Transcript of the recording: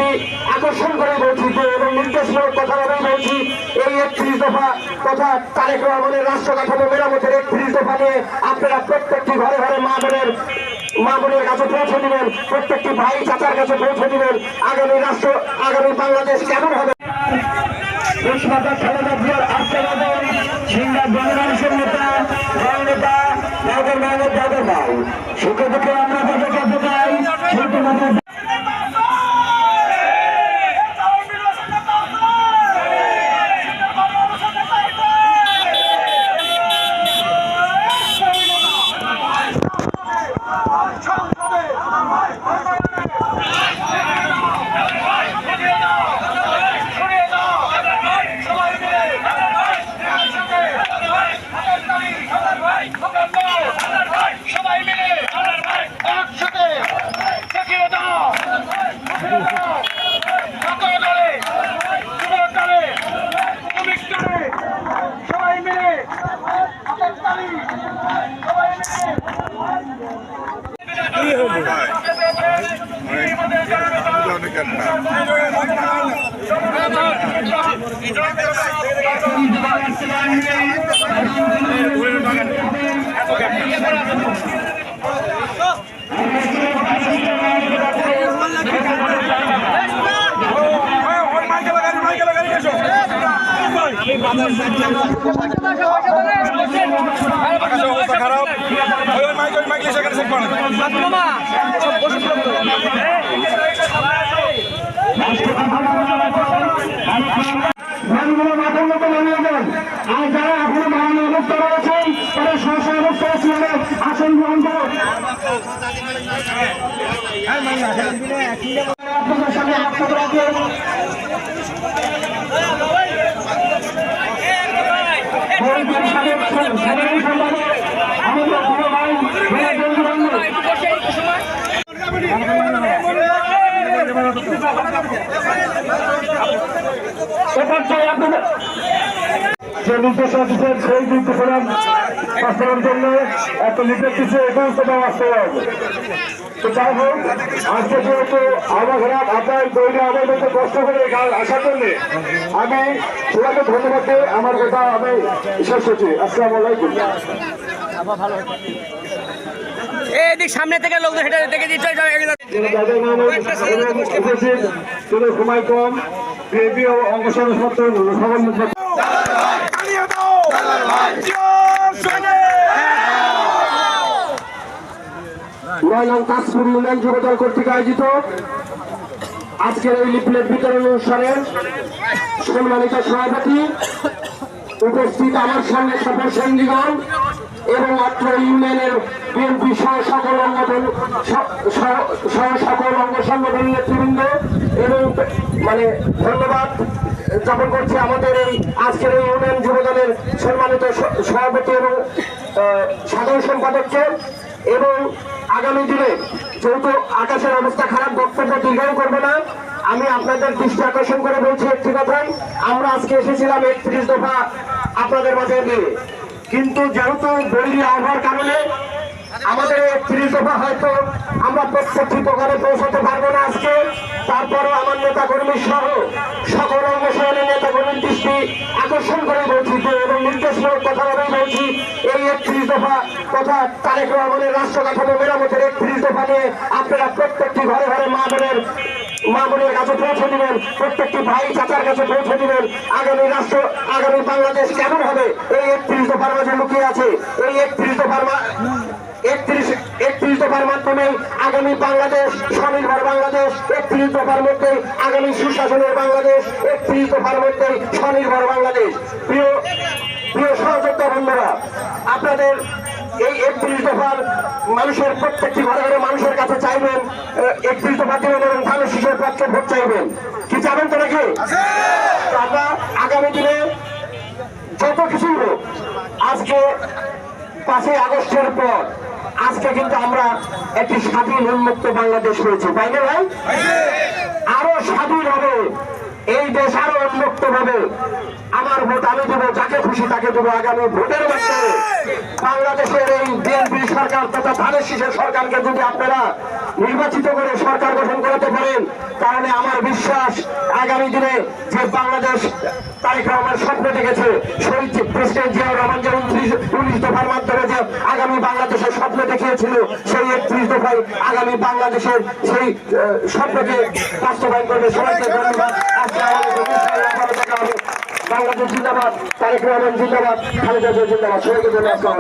দৃষ্টি আকর্ষণ করে বলছি এবং নির্দেশমূলক কথা বলেই বলছি, এই 31 দফা তথা তারেক রহমানের রাষ্ট্র কাঠামো মেরামতের 31 দফা নিয়ে আপনারা প্রত্যেকটি ঘরে ঘরে মা বোনের কাছে পৌঁছে দিবেন, প্রত্যেকটি ভাই চাচার কাছে পৌঁছে দিবেন। আগামী বাংলাদেশ কেমন হবে? সুখে দুঃখে আমরা কাছে চাই। খারাপ সেখানে চেক করেন। আর যারা এখনো বানানো অবস্থা রয়েছেন তারা স্ব অবস্থায় আসন গ্রহণ করুন। আপনাদের সামনে বক্তব্য রাখবেন আমাদের প্রিয় ভাই যে নির্দেশনা দিচ্ছেন সেই নির্দেশনা বাস্তবায়নের জন্য একটা নির্দেশ দিচ্ছে এবং সেটা বাস্তবায়ন। তো যাই হোক, আজকে যেহেতু আমার খারাপ আপনার তৈরি আমার মধ্যে কষ্ট করে আসার জন্য আমি সবাইকে ধন্যবাদ দিয়ে আমার কথা আমি শেষ করছি। আসসালামু আলাইকুম। এদিক সামনে থেকে লোকদের হেঁটে দেখে দিতে সময় কম অঙ্গ সংবাদ কাশপুর ইউনিয়ন যুবদল কর্তৃক আয়োজিত আজকের এই লিফলেট বিতরণ অনুষ্ঠানের সম্মানিত সভাপতি, উপস্থিত আমার সঙ্গে সকল সঙ্গীগণ এবং অত্র ইউনিয়নের বিএনপি সহ সকল অঙ্গ সংগঠন নেতৃবৃন্দ এবং ধন্যবাদ জ্ঞাপন করছি আমাদের এই আজকের এই ইউনিয়ন যুবদলের সম্মানিত সভাপতি এবং সাধারণ সম্পাদককে। এবং আগামী দিনে যেহেতু আকাশের অবস্থা খারাপ, বক্তব্য দীর্ঘায়ু করবো না, আমি আপনাদের দৃষ্টি আকর্ষণ করে বলছি একটি কথাই, আমরা আজকে এসেছিলাম 31 দফা আপনাদের মাঝে নিয়ে, কিন্তু যেহেতু বৈরী আবহাওয়ার কারণে আমাদের 31 দফা হয়তো আমরা প্রত্যেকটি প্রকারে পৌঁছাতে পারবো না আজকে। তারপরও আমার নেতা কর্মী সহ সকল অঙ্গ সংগঠনের নেতা কর্মীর দৃষ্টি আকর্ষণ করে বলছি এবং নির্দেশমূলক কথা বলেই বলছি, এই 31 দফা তথা তারেক রহমানের রাষ্ট্র কাঠামো মেরামতের 31 দফা নিয়ে আপনারা প্রত্যেকটি ঘরে ঘরে মা বোনের কাছে পৌঁছে দিবেন, প্রত্যেকটি ভাই চাচার কাছে পৌঁছে দিবেন। আগামী বাংলাদেশ কেমন হবে এই 31 দফার মাঝে লুকিয়ে আছে। এই 31 দফার মাধ্যমে আগামী বাংলাদেশ স্বনির্ভর বাংলাদেশ, 31 দফার মধ্যে আগামী সুশাসনের বাংলাদেশ, 31 দফার মধ্যে স্বনির্ভর বাংলাদেশ। প্রিয় সহযোদ্ধা বন্ধুরা, আপনাদের এই 31 দফার মানুষের প্রত্যেকটি ঘরে ঘরে মানুষের কাছে চাইবেন 31 দফা দিবেন এবং ধানের শীষের পক্ষে ভোট চাইবেন। কি চাবেন তো নাকি? আমরা আগামী দিনে যত কিছুই হোক, আজকে 5ই আগস্টের পর আজকে কিন্তু আমরা একটি স্বাধীন উন্মুক্ত বাংলাদেশ হয়েছে, তাই না ভাই? আরো স্বাধীন হবে এই দেশ, আরো উন্মুক্ত হবে। আমার ভোট আমি দেবো, যাকে খুশি তাকে দেবো। আগামী ভোটের মাধ্যমে বাংলাদেশের এই বিএনপি সরকার তথা ধানের শীষের সরকারকে যদি আপনারা নির্বাচিত করে সরকার গঠন করাতে পারেন, তাহলে আমার বিশ্বাস আগামী দিনে যে বাংলাদেশ তারেক রহমান স্বপ্ন দেখেছে, শহীদ প্রেসিডেন্ট জিয়াউর রহমান যে 19 দফার মাধ্যমে যে আগামী বাংলাদেশের স্বপ্ন দেখিয়েছিল, সেই 31 দফায় আগামী বাংলাদেশের সেই স্বপ্নকে বাস্তবায়ন করবে। সবাইকে ধন্যবাদ। বাংলাদেশ জিন্দাবাদ, তারেক রহমান জিন্দাবাদ, খালেদা জিয়া জিন্দাবাদ। সবাইকে ধন্যবাদ।